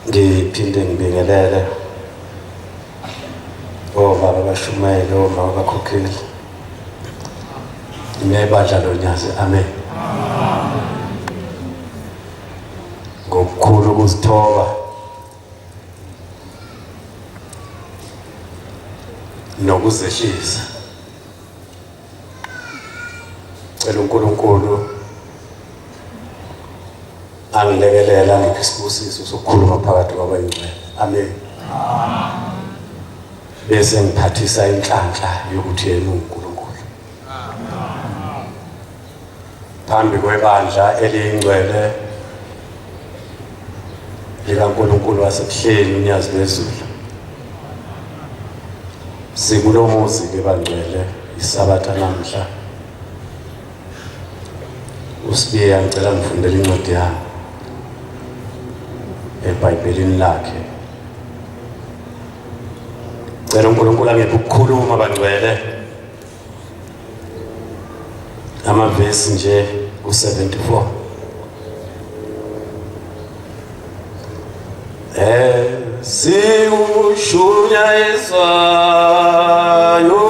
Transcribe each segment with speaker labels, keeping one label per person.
Speaker 1: Ngiphinde ngibingelele obaba abashumayeli, omama abakhokheli nebandla lonyazi. Amen. Ngokukhulu ukuzithoba nokuzehlisa cela uNkulunkulu angilekelela ngiphi isibusiso sokukhuluma phakathi kwabayingcwele. Amen. Bese ngiphathisa inhlanhla yokuthi yena uNkulunkulu phambi kwebandla eliyingcwele likaNkulunkulu wasebuhleni unyazi lwezulu. Sikulo muzi-ke bangcwele isabatha namhla. uSibiya ngicela ngifundele incwadi yami eBhayibhelini lakhe. Cela uNkulunkulu angeke ukukhuluma bangcwele amavesi nje ku-74. Sikushunyayiswayo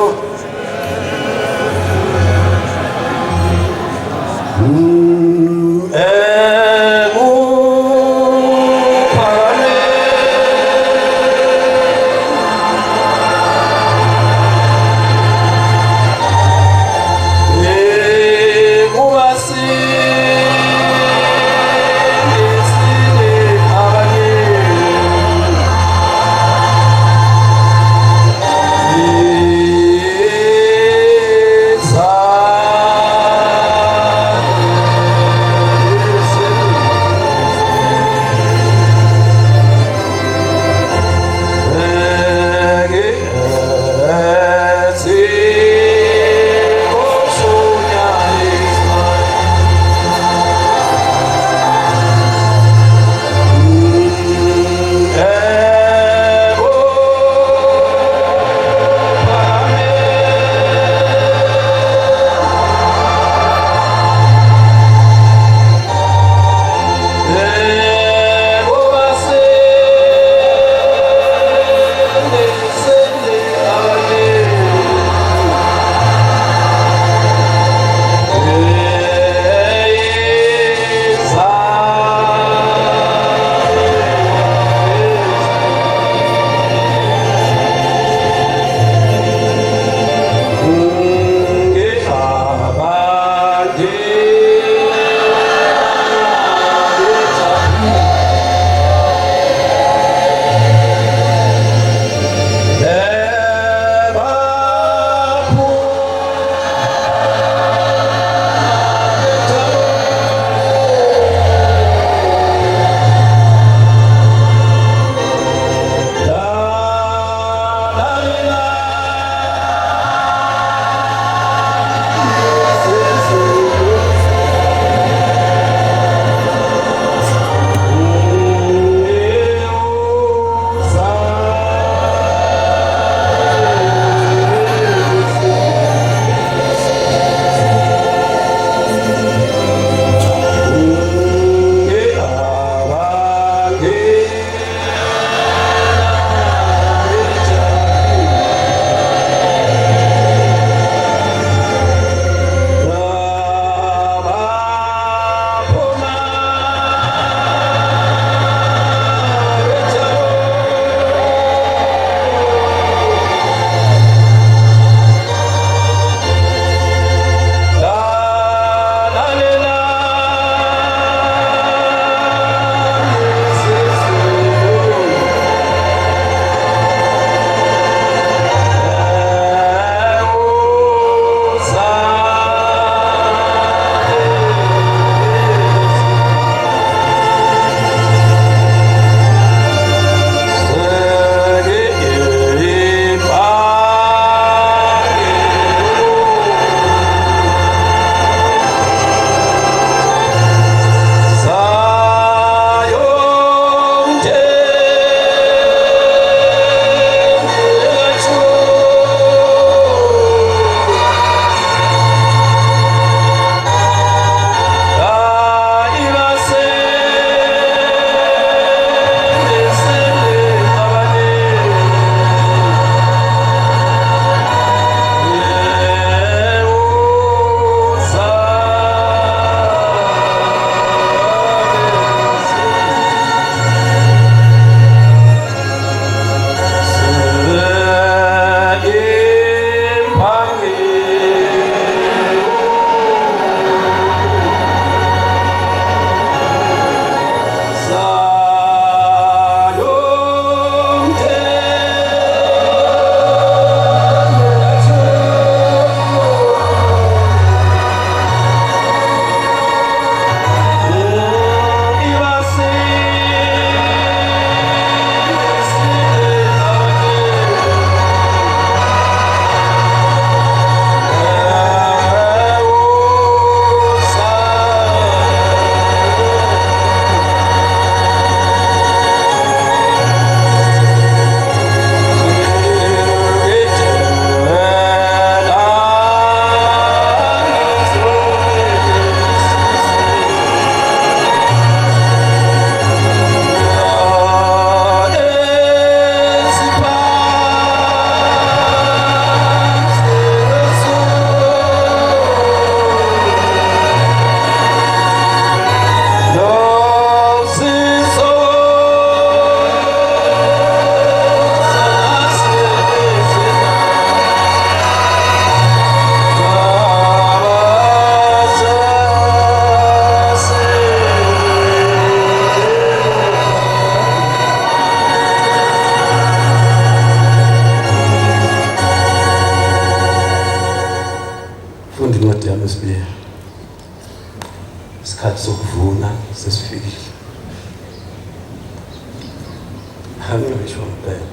Speaker 1: angisho impela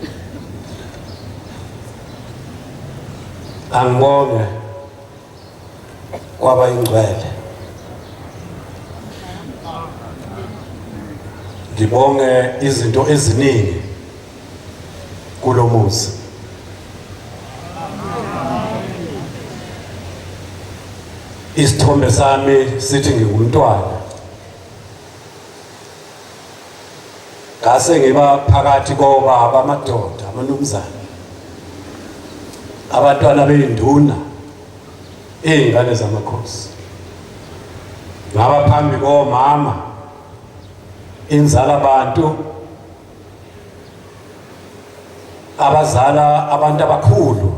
Speaker 1: angibonge kwaba ingcwele ngibonge izinto eziningi kulomuzi isithombe sami sithi ngingumntwana ngase ngiba phakathi kobaba amadoda amanumzana abantwana beyinduna izingane zamakhosi ngaba phambi komama inzala abantu abazala abantu abakhulu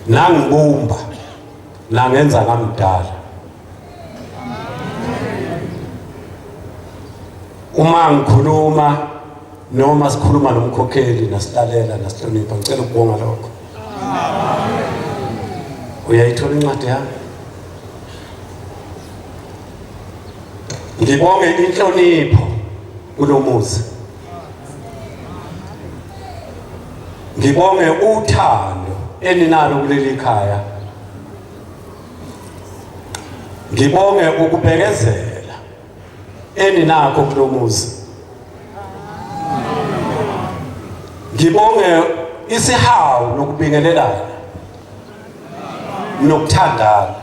Speaker 1: nangibumba nangenza ngamdala uma ngikhuluma noma sikhuluma nomkhokheli nasilalela nasihlonipha ngicela ukubonga lokho uyayithola incwadi yami ngibonge inhlonipho kulomuzi ngibonge uthando eninalo kuleli khaya ngibonge ukubekezela eninakho kulomuzi ngibonge isihawu nokubingelelana nokuthandana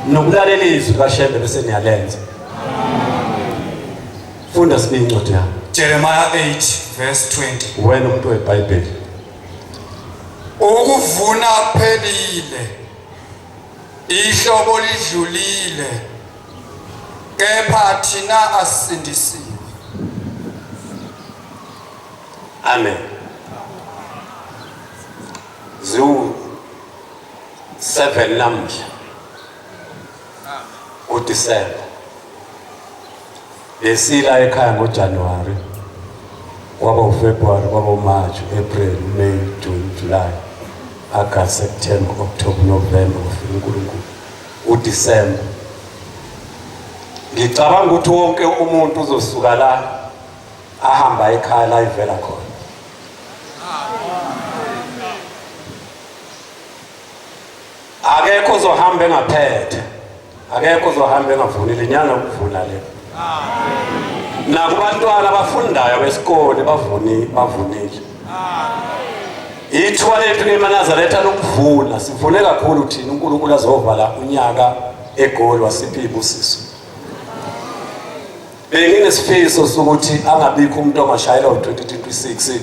Speaker 1: nokulalela izwi kaShembe bese niyalenza funda sibili incwadi yami
Speaker 2: Jeremiah 8 verse 20
Speaker 1: wena umuntu weBhayibheli
Speaker 2: ukuvuna phelile ihlobo lidlulile kepha thina asindisiwe
Speaker 1: amen zu 7 namhla uDisemba besila ekhaya ngoJanuary kwaba uFebruary kwaba uMarch April May June July August September October November uNkulunkulu uDisemba ngicabanga ukuthi wonke umuntu uzosuka la ahamba ekhaya la ivela khona akekho uzohamba engaphethe akekho uzohamba engavunile inyanga ukuvuna le nakubantwana abafundayo besikole bavunile ithuba lethu eManazaretha lokuvuna sivune kakhulu thina uNkulunkulu azovala unyaka eGoli wasiphi ibusiso benginesifiso sokuthi angabikho umuntu ongashayela u2026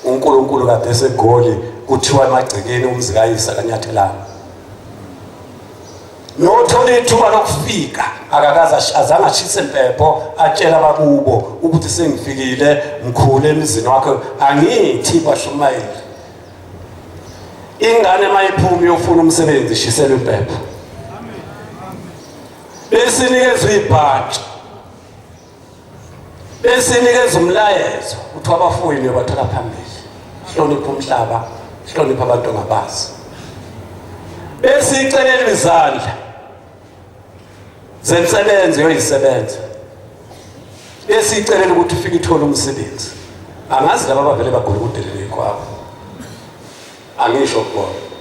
Speaker 1: uNkulunkulu kade eseGoli kuthiwa emagcekeni umzikayisa kaNyathelana nothola ithuba lokufika akakaza azange ashise impepho atshela abakubo ukuthi sengifikile mkhulu emizini wakhe angithi bashumayeli ingane mayiphumi yofuna umsebenzi ishiselwe impepho besinikezwe ibhaji besinikezwe umlayezo ukuthi abafowini bathola phambili hlonipha umhlaba hlonipha abantu ngabazi besicelela izandla zensebenzo yoyisebenza besicelela ukuthi ufike ithola umsebenzi angazi laba bavele bagula kudelele kwabo angisho kubona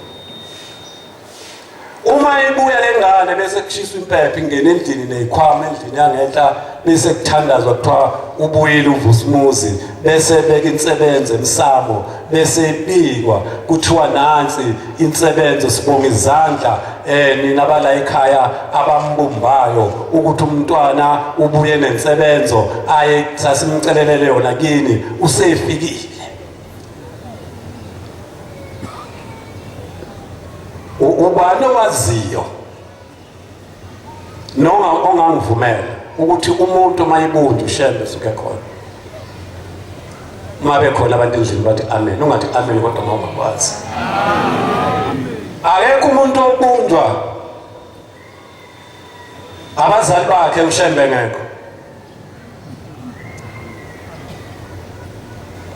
Speaker 1: uma ibuya lengane bese kushiswa impepho ingene endlini nezikhwama endlini yangenhla bese kuthandazwa kuthiwa ubuyile uvusa umuzi bese beka insebenzo emsamo bese ibikwa kuthiwa nansi insebenzo sibonga izandla nina bala ekhaya abambumbayo ukuthi umntwana ubuye nensebenzo aye sasimcelelele yona kini usefikile ubani owaziyo noma ongangivumela ukuthi umuntu mayibunje uShembe suke khona mabe khona abantu endlini bathi amen ungathi amen kodwa mawungakwazi akekho umuntu obunjwa abazali bakhe uShembe ngekho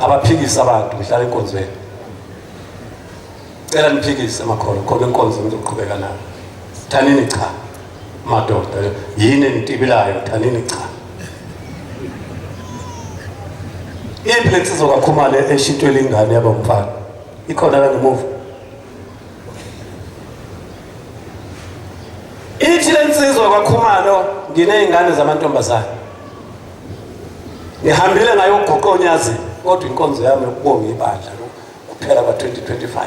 Speaker 1: abaphikisa abantu ngihlala enkonzweni cela niphikise emakholo khona inkonzo ngizoqhubeka nayo thanini cha madoda yini nitibelayo thanini cha impilo insizwa kaKhumalo eshintwele ingane yaba umfana ikhona la ngemuva ithi lensizwa kaKhumalo nginezingane zamantombazane ngihambile ngayo ugoqo onyazi kodwa inkonzo yami yokubonga ibandla kuphela ka2025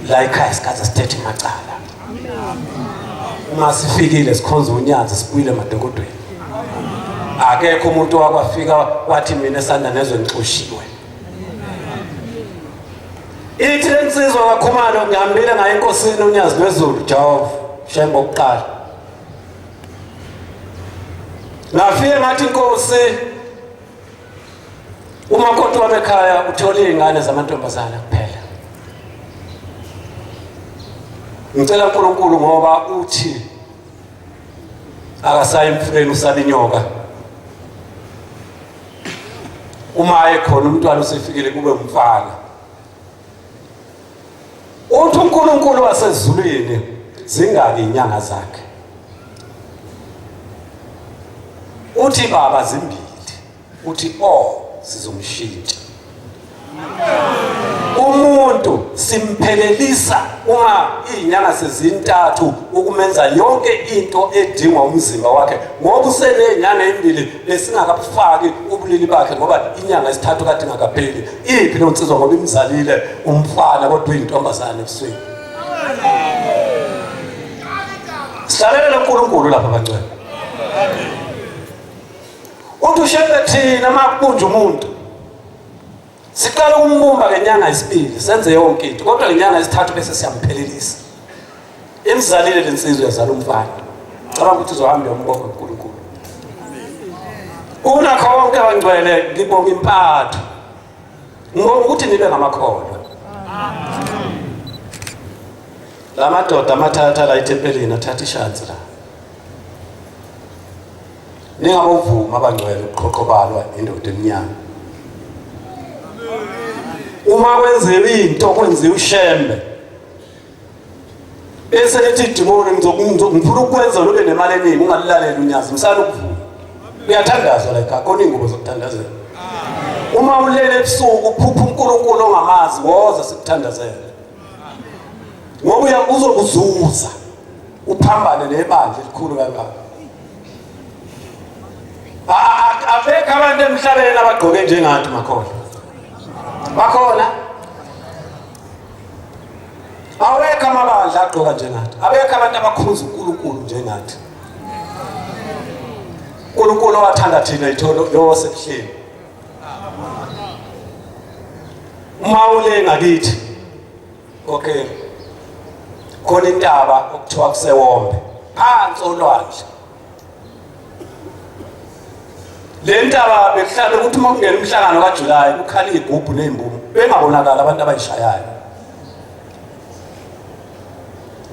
Speaker 1: la ekhaya sikaze sithethe macala uma sifikile sikhonza unyazi sibuyile emadokodweni akekho umuntu wakwafika wathi mina esanda nezwe ngixoshiwe ithi lensizwa kaKhumalo ngihambile ngayo enkosini unyazi lwezulu Jehova shembo oqala ngafike ngathi inkosi umakoti wami ekhaya uthole izingane zamantombazana kuphela ngicela uNkulunkulu ngoba uthi akasayi emfuleni usaba inyoka uma ekhona umntwana usefikile kube umfana uthi uNkulunkulu wasezulwini zingaki inyanga zakhe uthi baba zimbili uthi sizomshintsha umuntu simphelelisa uma izinyanga sezintathu ukumenza yonke into edingwa umzimba wakhe ngoba usenezinyanga ezimbili lesingakafaki ubulili bakhe ngoba inyanga esithathu kade ingakapheli iphi lo nsizwa ngoba imzalile umfana kodwa uyintombazane ebusweni sihlalela uNkulunkulu lapha bangcwele uthi ushebe thina makubunja umuntu siqala ukumbumba ngenyanga yesibili senze yonke into kodwa ngenyanga yesithathu bese siyamphelelisa imzalile lensizwe yazala umfana cabanga ukuthi uzohamba uyombonga uNkulunkulu unakho konke abangcwele ngibonga impatho ngibonga ukuthi nibe ngamakholwa la madoda amathatha la ethempelini athatha ishansi la ningabovuma abangcwele uqhoqhobalwa indoda eminyama uma kwenziwe into kwenziwe ushembe bese lethi idimoni ngifuna ukwenza lobe nemali eningi ungalilalela unyazi msana ukuvuma uyathandazwa la ekhaya khona ingubo zokuthandazela uma ulele ebusuku uphupha uNkulunkulu ongamazi woza sikuthandazela ngoba uzokuzuza uphambane nebandla elikhulu kangaka abekho abantu emhlabeni abagqoke njengathi makhola bakhona awekho amabandla agqoka njengathi abekho abantu abakhuza uNkulunkulu njengathi uNkulunkulu wathanda thina itholo yose kuhleli uma ule ngakithi okay khona intaba okuthiwa kusewombe phansi olwandle le ntaba bekuhlabe ukuthi uma kungena umhlangano kaJulayi ukhala igubhu nezimbumu bengabonakala abantu abayishayayo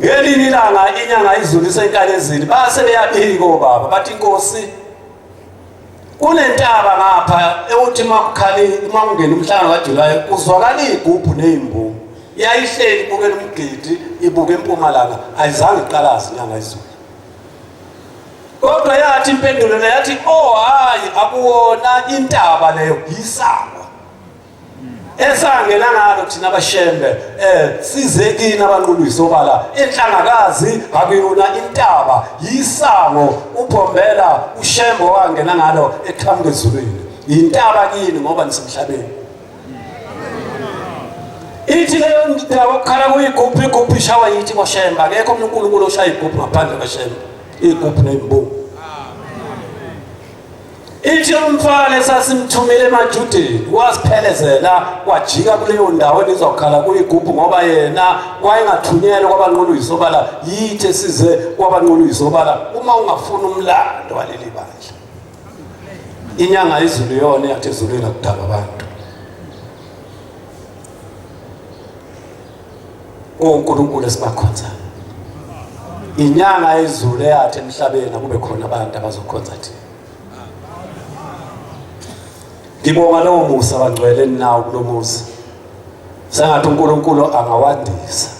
Speaker 1: ngelinye ilanga inyanga izulu isenkalezini base beyabiko baba bathi inkosi kunentaba ngapha ewuthi uma kungena umhlangano kaJulayi uzwakala igubhu nezimbumu yayihleli ibukela umgidi ibuke empumalanga ayizange iqalazi inyanga izulu kodwa yathi impendulo le yathi hayi akuwona intaba leyo yisango esangena ngalo thina abashembe sizekini abanquluyiso bala enhlangakazi akuyona intaba yisango uphombela ushembe wangena ngalo eqhamuke ezulwini intaba kini ngoba nisemhlabeni ithi leyo ndawo khala kuyigubhu ishawa yithi koshemba akekho uNkulunkulu oshaya igubhu ngaphandle kwashemba igubhu nembumu ithi umfana sasimthumile eMajudeni wasiphelezela wajika kuleyo ndawo elizokhala kuyigubhu ngoba yena wayengathunyelwa kwabanquluyiso bala yithi size kwabanquluyiso bala uma ungafuna umlando waleli bandla inyanga izulu yona yathi ezulwini akudaba abantu uNkulunkulu esibakhonza inyanga izulu yathi emhlabeni akube khona abantu abazokhonza thina ngibonga lo musa abangcwele nawo kulo musa sengathi uNkulunkulu angawandisa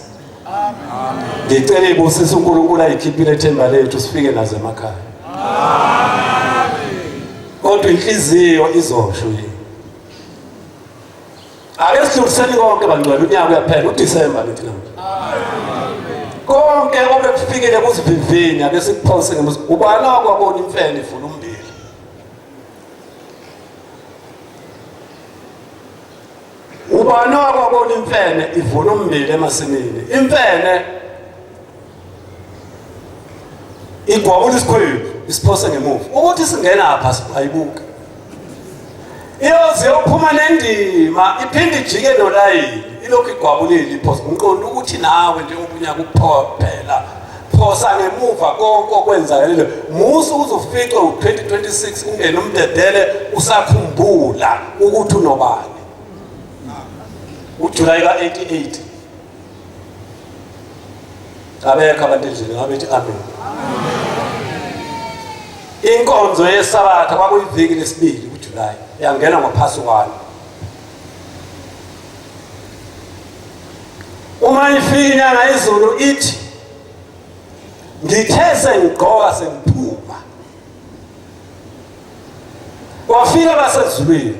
Speaker 1: ngicela ibusisa uNkulunkulu ayikhiphile ithemba lethu sifike nazo emakhaya. Kodwa inhliziyo izosho yini. Ake sidluliseni konke bangcwele unyaka uyaphela uDisemba lithi namhlanje. Konke obekufikile kuzivivinyo ake sikuphose ngemuzi ubani wakwabona imfene ifuna umbili. Ubani wakwabona imfene ivuna umbili emasimini. Imfene igwabula isikhwebu isiphose ngemuva ukuthi singena apha ayibuka. Iyoze uphuma nendima iphinde ijike nolayini ilokhu igwabulile iphosa umqondo ukuthi nawe nje ubunyaka uphophela phosa ngemuva konke okwenzakalile musu uzofica u2026 ungena umdedele usakhumbula ukuthi unobani. uJuly ka88 abekho abantu endlini ngabethi amen. Inkonzo yesabatha kwakuyiviki lesibili kuJuly yangena ngophasukwane. Uma ifika inyanga yezulu ithi ngithe sengigqoka sengiphuma. Wafika basezulwini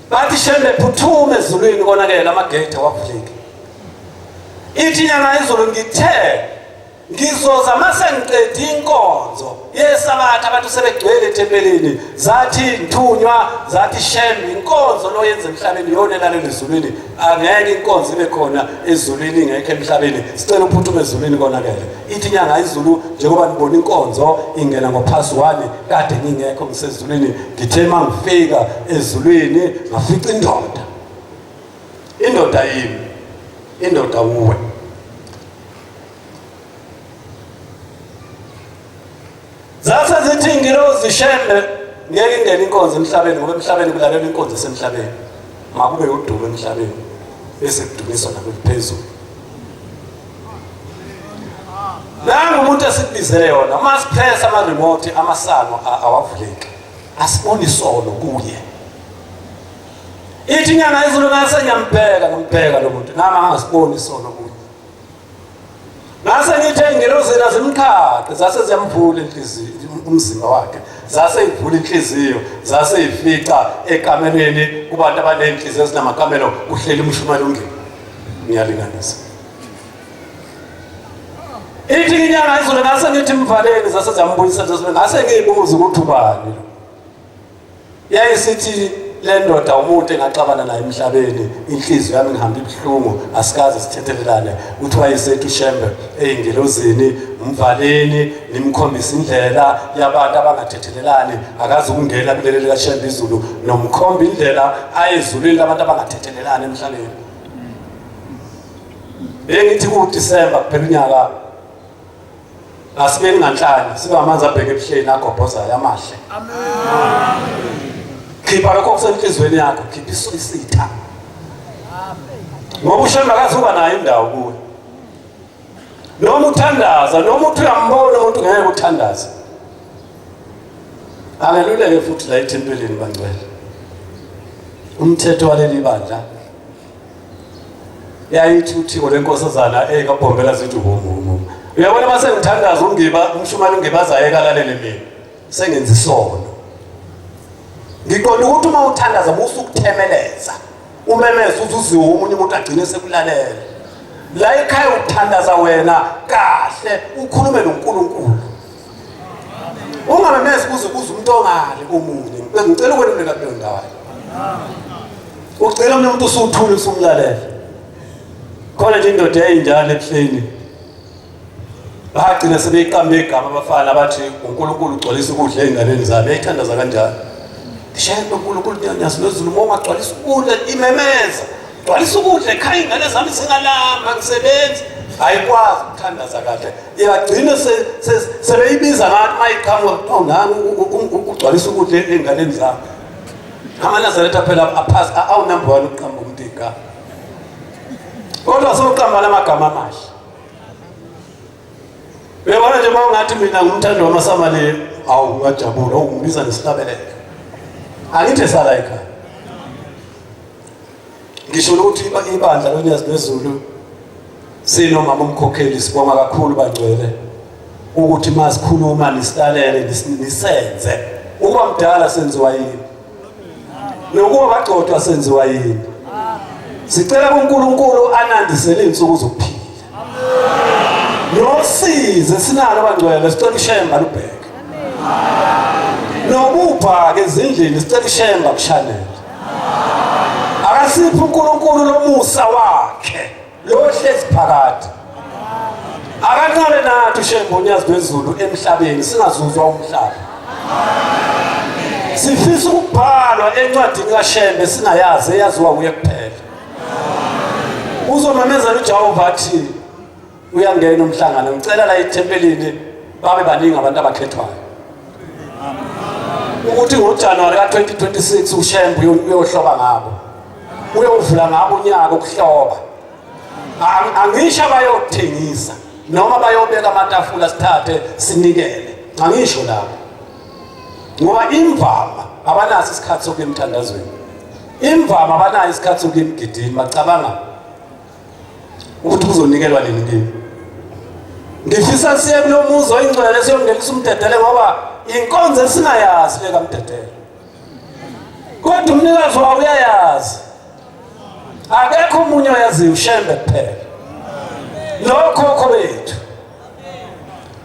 Speaker 1: bathi shembe phuthume ezulwini konakele amagate awavuleki. Ithi inyanga yezulu ngithe ngizoza mase ngiqeda inkonzo yesabatha abantu sebegcwele ethempelini zathi nthunywa zathi shembe inkonzo lo yenze emhlabeni yonela lezulwini angeke inkonzo ibe khona ezulwini ngeke emhlabeni sicela uphuthume ezulwini konakele. Ithi inyanga yezulu njengoba nibona inkonzo ingena ngophasukwane kade ngingekho ngisezulwini ngithe mangifika ezulwini ngafica indoda yimi indoda uwe. Zase zithi ngilozi shembe ngeke ingene inkonzo emhlabeni ngoba emhlabeni kulalelwa inkonzo esemhlabeni makube udumo emhlabeni bese kudumiswa nakuphezulu. Nangu umuntu esibizele yona masipress ama remote amasano awavuleki asibona isolo kuye. Ithi inyanga yezulu ngase ngiyambheka lo muntu nama angasiboni isolo kuye. Ngase ngithe ngilozi nazimkhaqe zase ziyamvula inhliziyo umzimba wakhe zase ivula inhliziyo zase ifica ekamelweni kubantu abanenhliziyo ezinamakamelo uhleli umshumali ungeni ngiyalinganisa. Ithi inyanga yezulu ngase ngithi mvaleni zase ziyambuyisa ngase ngiyibuza ukuthi ubani lo. Yayisithi le ndoda umuntu engaxabana naye emhlabeni inhliziyo yami ngihamba ibhlungu asikaze sithethelelane uthi wayesethu shembe eyingilozini umvaleni nimkhombisa indlela yabantu abangathethelelani akazi ukungena kuleli lika shembe izulu nomkhomba indlela ayezulwini labantu abangathethelelani emhlabeni. Bengithi kuDisemba kuphela unyaka asibeni nganhlanje sibe amanzi abheke ebuhleni agobhozayo amahle. Amen. Khipha lokho kusenhlizweni yakho khipha isitha. Ngoba ushemba akazuba nayo indawo kuwe. Noma uthandaza noma uthi uyambona umuntu ngeke uthandaza. Ameluleke futhi la ethempelini bangcwele. Umthetho waleli bandla yayithi uThixo lenkosazana ekabhombela zithi ubomu. Uyabona mase ngithandaza ungiba umshumali ungibaza ekalalele mina. Sengenza isono. Ngiqonda ukuthi uma uthandaza musukuthemeleza umemeza uzuziwe umunye umuntu agcine sekulalela la ekhaya uthandaza wena kahle ukhulume noNkulunkulu ungamemeza kuze umuntu ongale komunye ngicela ukwelulela kuleyo ndawo ucela umuntu usuthula usumlalela khona nje indoda eyinjalo ebuhleni bagcina sebeyiqamba igama abafana bathi uNkulunkulu ugcwalisa ukudla einganeni zabo eyithandaza kanjalo. Shembe uNkulunkulu nyasilozulu uma ungagcwalisa ukudla imemeza gcwalisa ukudla ekhaya ingane zami singalamba ngisebenza ayikwazi ukuthandaza kahle iyagcina sebeyibiza ngathi mayiqhamuka awunani ugcwalisa ukudla einganeni zami amaNazaretha phela aphasi awu number 1 uqamba umuntu igama kodwa sokuqamba lamagama amahle. Uyabona nje mawungathi mina ngumthandi wamasamali awu ngajabula ungibiza nesihlabelelo angithi sala ekhaya. Ngisho ukuthi ibandla lonyazilezulu sinomama umkhokheli sibonga kakhulu bangcwele ukuthi masikhuluma nisilalele nisenze ukuba mdala senziwa yini nokuba bagcotshwa senziwa yini sicela uNkulunkulu anandisele insuku zokuphila nosize sinalo bangcwele sicela ushemba lubheke nobupha ke ezindlini sicela ushemba kushanele akasiphi uNkulunkulu lomusa wakhe lohlezi phakathi akanqabe nathi ushemba unyazi wezulu emhlabeni singazuzwa umhlaba sifisa ukubhalwa encwadini kaShembe singayazi eyaziwa uye kuphela uzomamezela uJehova athi uyangena umhlangano ngicela la ethempelini babe baningi abantu abakhethwayo ukuthi ngoJanuary ka2026 uShembe uyohloba ngabo uyovula ngabo unyaka ukuhloba angisho bayothengisa noma bayobeka amatafula sithathe sinikele angisho lapho ngoba imvama abanaso isikhathi sokuya emthandazweni imvama abanayo isikhathi sokuya emgidini bacabanga ukuthi kuzonikelwa nini kimi ngifisa siye kulomuzi oyingcwele siyongenisa umdedele ngoba inkonzo esingayazi leka mdedele kodwa umnikazi wawo uyayazi akekho umunye oyaziyo uShembe kuphela lokhokho bethu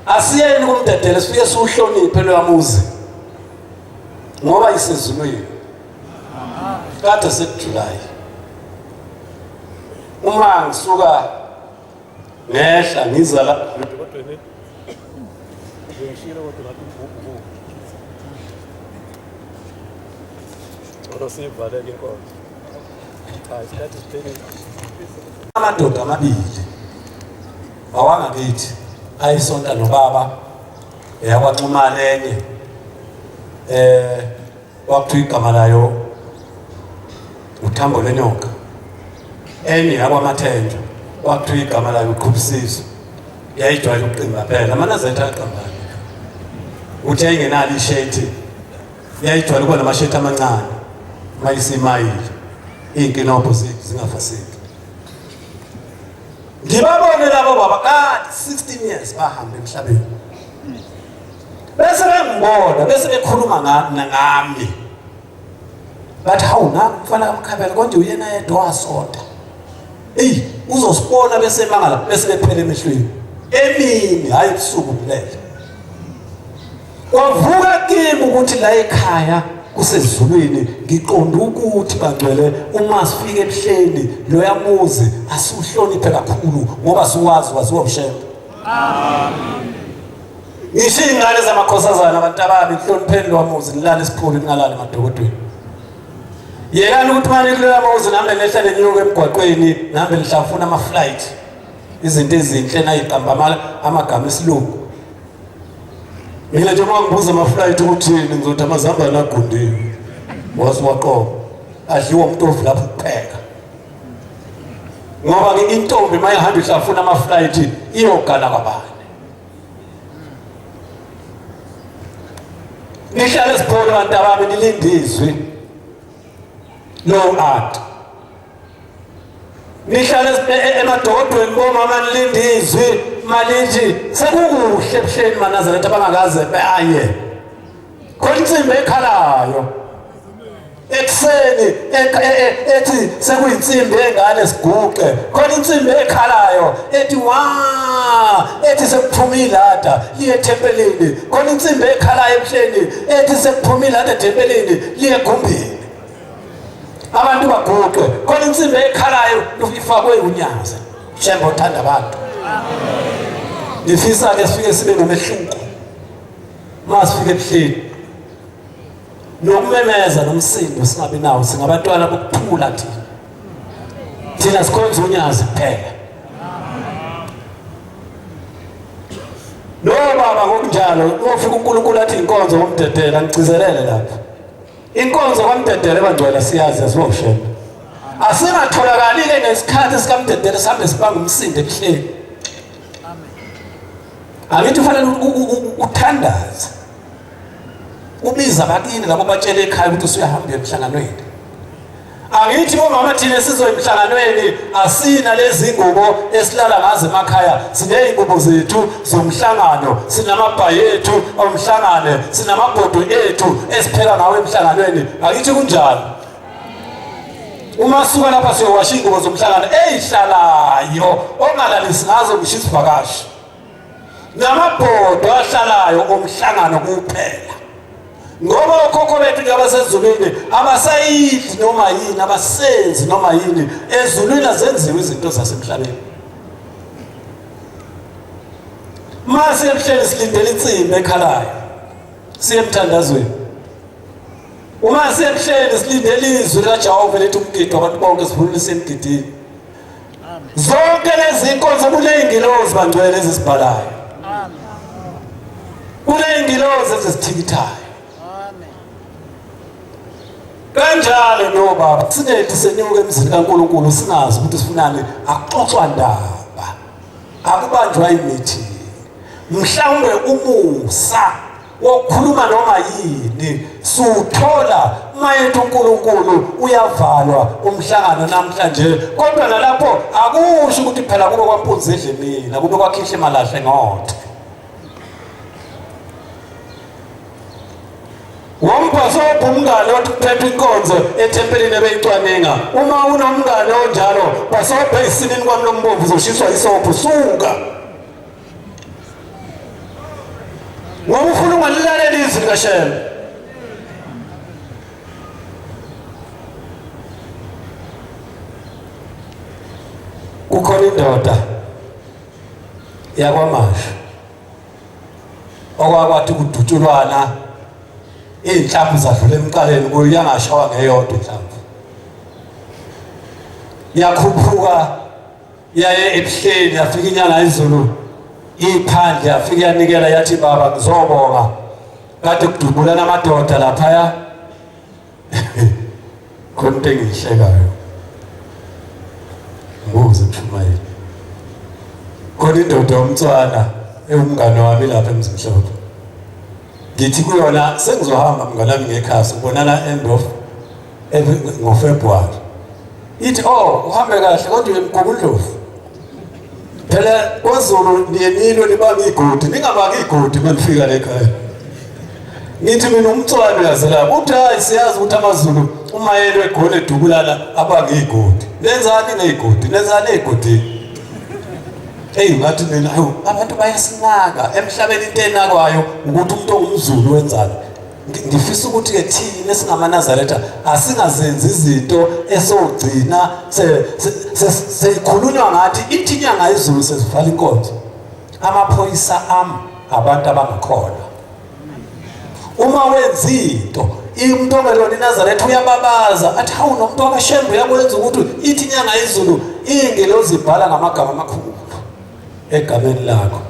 Speaker 1: asiyeni kumdedele sifike siuhloniphe lo yamuzi ngoba isezulwini kade sekuJuly uma ngisuka ngehla ngiza la amadoda amabili awangakithi ayisonta nobaba yakwaNxumane enye wakuthiwa igama layo uThambo Lenyoka enye yakwaMathenjwa wakuthiwa igama layo uQhubisiso yayijwayele ukuqimba phela amanazetha aqambani uthi ayingenali isheti yayijwayele kuba namasheti amancane mayisimayile inkinobho zingafasiki ngibabone labo baba kade 16 years bahamba emhlabeni bese bengibona bese bekhuluma ngami bathi hawu na mfana kaMkhabela konje uyena yedwa wasonta uzosibona bese mangala bese bephele emehlweni emini hayi ebusuku kulele kwavuka kimi ukuthi la ekhaya kusezulwini ngiqonda ukuthi bangcwele uma sifike ebuhleni lo yamuzi asuhloniphe kakhulu ngoba siwazi waziwa uShembe amen ngisho ingane zamakhosazana abantu ababi kuhlonipheni lo yamuzi nilala esiphule ningalala emadokodweni yekani ukuthi manje kulo yamuzi nambe lehla lenyuko emgwaqweni nambe lihlafuna ama flight izinto ezinhle nayiqamba amagama esilungu mina nje mangibuza ama flight ukuthini ngizothi amazambane agundiwe wasiwaqobo adliwa umntovu lapho kupheka ngoba ke intombi mayihamba ihlafuna ama flight iyogana kwabani nihlale siphole abantu ababe nilindizwe no art nihlale emadokodweni bomama nilindizwe malinji sekukuhle ebuhleni manazareth abangakaze baye khona insimbi ekhalayo ekseni ethi sekuyinsimbi engane siguqe khona insimbi ekhalayo ethi ethi sekuphuma ilada liye tempelini khona insimbi ekhalayo ebuhleni ethi sekuphuma ilada tempelini liye egumbini abantu baguqe khona insimbi ekhalayo ifakwe unyaza Shembe uthanda abantu ngifisa ke sifike sibe nomehluko masifike ebuhleni nokumemeza nomsindo singabe nawo singabantwana bokuphula thina sikhonza unyazi kuphela no baba ngokunjalo ufika uNkulunkulu athi inkonzo ngomdedela ngicizelele lapho inkonzo kaMdedele bangcwele siyazi yasiwa uShembe asingatholakali ke ngesikhathi sikaMdedele sihambe sibanga umsindo ebuhleni Angithi ufanele uthandaze. Ubiza abakini labo batshele ekhaya ukuthi usuyahamba emhlanganweni. Angithi bomama thina sizoyimhlanganweni asina lezi ngubo esilala ngazo emakhaya, sineyingubo zethu zomhlangano, sinamabhayi ethu omhlangano, sinamabhodo ethu esipheka ngawo emhlanganweni. Angithi kunjalo? Uma suka lapha siyowasha ingubo zomhlangano ezihlalayo ongalalisi ngazo ngisho isivakashi, namabhodo ahlalayo omhlangano kuphela. Ngoba okhokho bethu njengoba sezulwini abasayidli noma yini, abasenzi noma yini, ezulwini azenziwe izinto zasemhlabeni. Mase emhleni silindele insimbi ekhalayo siye emthandazweni. Uma semhleni silindele izwi likaJehova lethu umgidi abantu bonke sivulise emgidini. Zonke lezi inkonzo kuneyingilozi bangcwele ezisibhalayo. Kuneyingilozi ezisithikithayo. Kanjalo no baba sinethi senyuke emzini kaNkulunkulu singazi ukuthi sifunani, akuxoxwa ndaba, akubanjwa imithi, mhlawumbe umusa wokukhuluma noma yini suthola mayethu uNkulunkulu uyavalwa umhlangano namhlanje. Kodwa nalapho akusho ukuthi phela kube kwampunzi edlemini, kube kwakhishwe malahle ngothe. Womphaso umngane othi kuphethe inkonzo ethempelini ebeyicwaninga. Uma unomngane onjalo basobhe isinini kwami lombomvu uzoshiswa isopho suka. Ngoba ufuna ungalilalela izwi likaShembe. Kukhona indoda yakwaMasha okwakwathi kudutshulwana inhlamvu zadlula emqaleni kuyo yangashawa ngeyodwa inhlamvu. Yakhuphuka yaye ebuhleni yafika inyanga izulu iphandle yafika yanikela yathi baba ngizobonga kade kudubulana amadoda lapha khona into engihlekayo. Ngoze Mshumayeli khona indoda yomtswana ewumngane wami lapha eMzimhlophe. Ngithi kuyona sengizohamba mngane wami ngekhaya sibonana end of ngoFebruary. Ithi uhambe kahle kodwa uyemgubundlovu. Phela kwaZulu niyenilo libanga igodi, ningabanga igodi manifika lekhaya. Ngithi mina umtswana uyazela uthi hayi siyazi ukuthi amaZulu uma yelo egole edubulana abanga igodi. Lenzani ngegodi? Lenzani egodi? Ngathi mina abantu bayasinaka emhlabeni into enakwayo ukuthi umuntu ongumZulu wenzani. Ngifisa ukuthi ke thina esingamaNazaretha asingazenzi izinto esogcina seyikhulunywa ngathi ithi inyanga izulu sesivala inkonzo. Amaphoyisa abantu abangakhona. Uma wenza into umuntu ongelona iNazaretha uyababaza athi hawu nomuntu wakaShembe uyakwenza ukuthi ithi inyanga izulu ingelozi ibhala ngamagama amakhulu egameni lakho.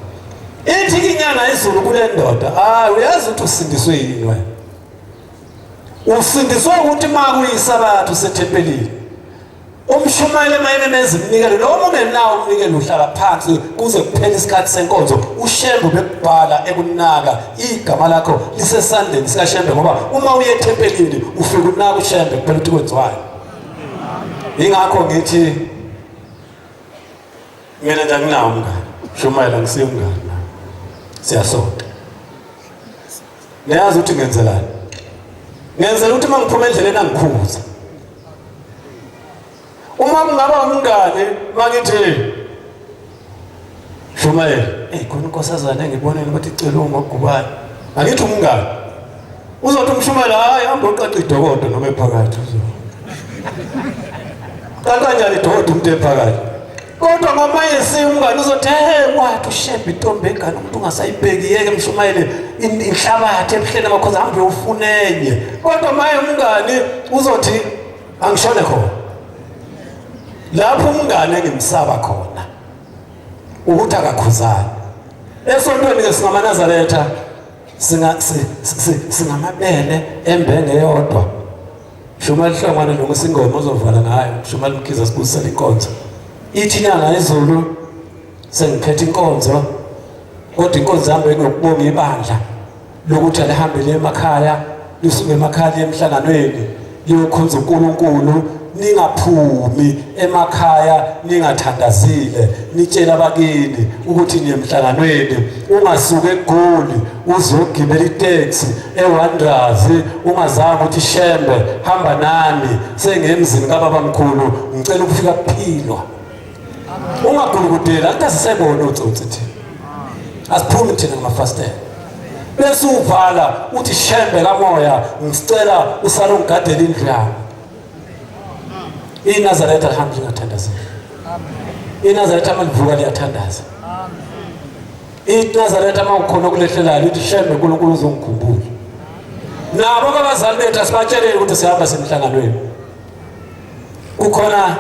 Speaker 1: Ithi inyanga izulu kule ndoda uyazi ukuthi usindiswe yini wena? Usindiswe ukuthi makuyisabatha usethempelini umshumayeli mayememeza imnikelo noma ungenawo umnikelo uhlala phansi kuze kuphele isikhathi senkonzo. uShembe bekubhala ekunaka igama lakho lisesandleni sikaShembe ngoba uma uye ethempelini ufika unaka uShembe kuphela ukuthi kwenziwayo. Ingakho ngithi mina nje nginawo umngane Shumayela ngisiye umngane siyasonta. Niyazi ukuthi ngenzelani? Ngenzela ukuthi mangiphuma endleleni angikhuza. Uma kungaba umngane mangithi Shumayela khona unkosazana engibonene ukuthi icela ngogubani. Angithi umngane uzothi umShumayela hayi hamba uqaqa idokodo noma ephakathi kanjani idokodo umuntu ephakathi. Kodwa ngamaye umngane uzothi kwathi uShembe intombi engane umuntu ungasayibheki yeke Mshumayeli inhlabathi ebuhleni amakhoza hambe ufunenye. Kodwa maye umngane uzothi angishone khona. Lapho umngane ngimsaba khona ukuthi akakhuzani. Esontweni ke singamaNazaretha singamabele embenge eyodwa. Shumayeli hlangana nokusingoma ozovala ngayo. Shumayeli Mkhize sibusela inkonzo. Ithi inyanga izulu sengiphethe inkonzo kodwa inkonzo yami ngokubonga ibandla lokuthi alihambe liye emakhaya lisuke emakhaya emhlanganweni liyokhonza uNkulunkulu ningaphumi emakhaya ningathandazile nitshela abakini ukuthi niyemhlanganweni ungasuke eGoli uzogibela itaxi eWandrazi ungazange ukuthi Shembe hamba nami sengemzini kaBabamkhulu ngicela ukufika kuphilwa ungagulukudela antasisebona utsotsi thina asiphumi thina ngamafastela bese uvala uthi Shembe kamoya ngicela usale ungigadela indlu yami iNazaretha lihambe lingathandaza iNazaretha amalivuka liyathandaza iNazaretha mawukhona kulehlelayo uthi Shembe uNkulunkulu uzongikhumbula nabo abazali bethu asibatsheleni ukuthi sihamba semhlanganweni kukhona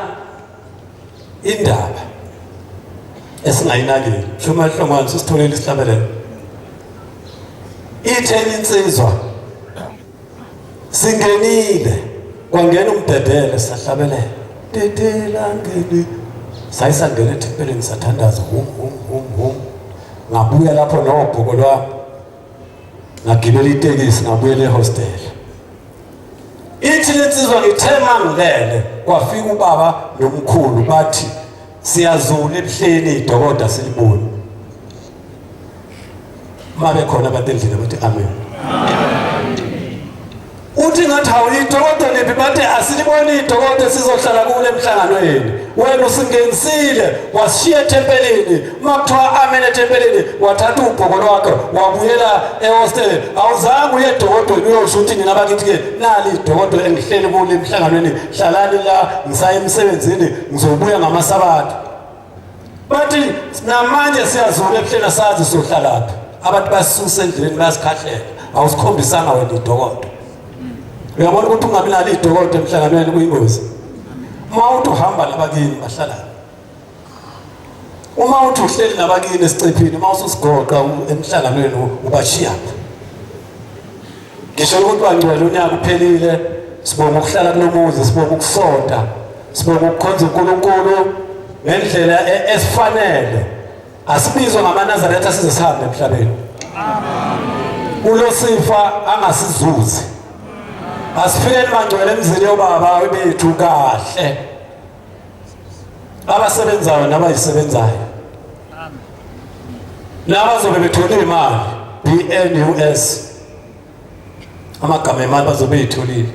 Speaker 1: indaba esingayinakile shuma hlongwane sisitholele isihlabelelo itheni insizwa singenile kwangena umbhedele sahlabelela tetela ngeni sayisangena ethempelini sathandaza ngabuya lapho nobhuko lwami ngagibela itekisi ngabuyela ehostel ithi insizwa ngithema ngilele kwafika ubaba nomkhulu bathi siyazula ebuhleni idokoda siliboni mabe khona abantu endlini bathi amen uthi ngathi awuyidokoda lephi bathi asiliboni idokoda sizohlala kule emhlanganweni wena usingenisile washiya ethempelini makuthiwa amen ethempelini wathatha ubhoko lwakhe wabuyela ehostel awuzange uye edokodweni uyosho ukuthi nina bakithi-ke nali idokodo engihleli kule emhlanganweni hlalani la ngisaya emsebenzini ngizobuya ngamasabatha bathi namanje siyazula ebuhleni asazi sohlalaphi abantu basisusa endleleni bayasikhathela awusikhombisanga wena idokodo uyabona ukuthi ungabi nalo idokodo emhlanganweni kuyingozi uma uthi uhamba nabakini bahlala uma uthi uhleli nabakini esicephini uma ususigoqa emhlanganweni ubashiya ngisho ukuthi bangcwele unyaka uphelile sibonga ukuhlala kulomuzi sibonga ukusonta sibonga ukukhonza uNkulunkulu ngendlela esifanele asibizwe ngamaNazaretha size sihambe emhlabeni uLosifa angasizuzi asifikeni bangcwele emzini yobaba bethu kahle abasebenzayo nabayisebenzayo nabazobe bethola imali BNUS amagama emali bazobe betholile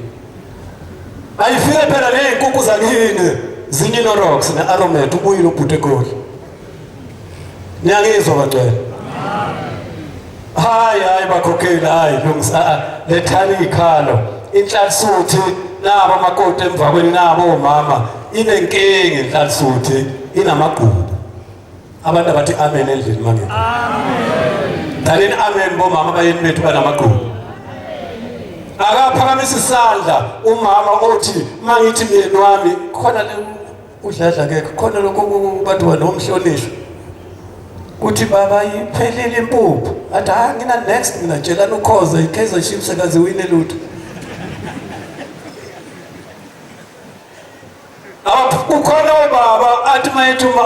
Speaker 1: ayifike phela nezinkukhu zakini zinyinorox neAromet ubuyile ubhuti eGoli niyangizwa bangcwele hayi bakhokheli hayi lungisa lethani ikhalo inhlansuthi nabo amakoti emva kweni nabo omama inenkingi inhlansuthi inamagubu abantu abathi amen endlini manje amen daleni amen bomama bayeni bethu banamagubu akaphakamisa isandla umama othi mangithi myeni wami khona udladla ke khona lokho bathi banomhlonishwa kuthi baba iphelile impuphu athi ngina next mina tshelana ukhoza iKaizer Chiefs akaziwine lutho ukhona ubaba athi mayethuma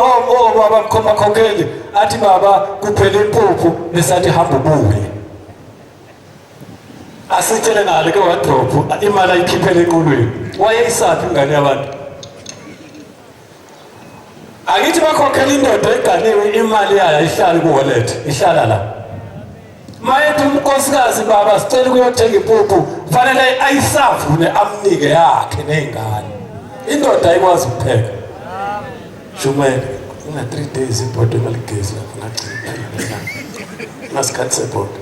Speaker 1: baba mkhomba khokheli athi baba kuphela impuphu besathi hamba ubuye asitshele ngale ke wardrobe imali ayikhiphele enqolweni wayeyisaphi ingane yabantu akithi bakhokhela indoda eganiwe imali yayo ihlala ku-wallet ihlala la mayethi unkosikazi baba sicela ukuyothenga impuphu kufanele ayisavune amnike yakhe ney'ngane indoda ayikwazi ukupheka shumele una-3 days ibhodo emaligezi lapho ngasikhathi sebhodo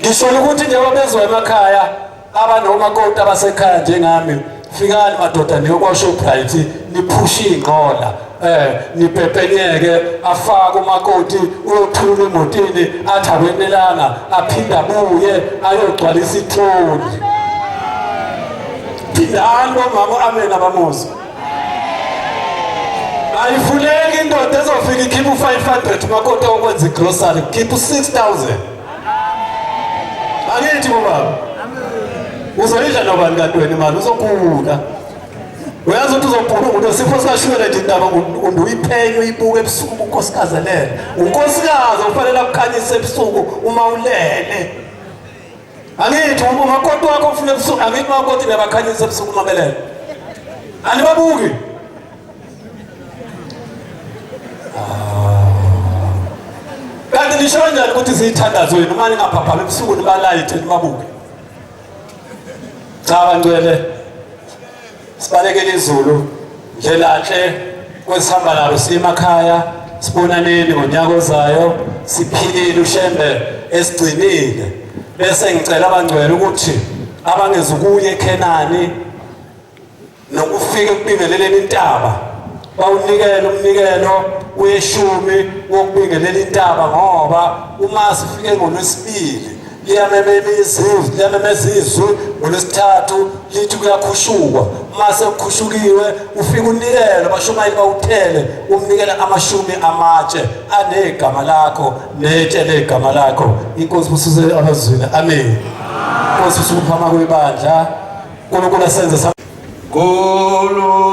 Speaker 1: ngisholo ukuthi njengoba bezwa emakhaya abanomakoti abasekhaya njengami fikani madoda niyokwashoprite niphushe iy'nqola nipepenyeke afake umakoti uyothula emotini athi akwenelanga aphinde abuye ayogcwalisa itholi phindani bomama amen abamuzi ayifuleki indoda ezofika ikhipha u-500 umakoti okwenza igrosari khipha u-6,000 angithi bobaba uzoyidla nobani kantweni imali uzogula uyazi ukuthi uzogula unosipho sikashwele nje indaba uyiphenye uyibuke ebusuku unkosikazi lele unkosikazi ufanele akukhanyise ebusuku uma ulele angithi umakoti wakho ufuna ebusuku angithi umakoti nebakhanyise ebusuku uma belele anibabuki kanti nisho kanjani ukuthi siyithandazo yenu manje ngaphaphama ebusuku nibalayithe nibabuke cha bangcwele sibalekele izulu njelanhle kwesihamba nalo siyemakhaya sibonaneni ngonyaka ozayo siphilile ushembe esigcinile bese ngicela abangcwele ukuthi abangezukuya eKhenani nokufika ukubingeleleni intaba bawunikele umnikelo weshumi wokubingelela intaba ngoba uma sifike ngolwesibili liyamemezizwe ngolwesithathu lithi kuyakhushuka uma sekukhushukiwe ufika unikele abashumayeli bawuthele umnikela amashumi amatshe anegama lakho netshe legama lakho inkosi bususe abazwini amen inkosi usukuphama kwebandla uNkulunkulu asenze
Speaker 3: Nkulunkulu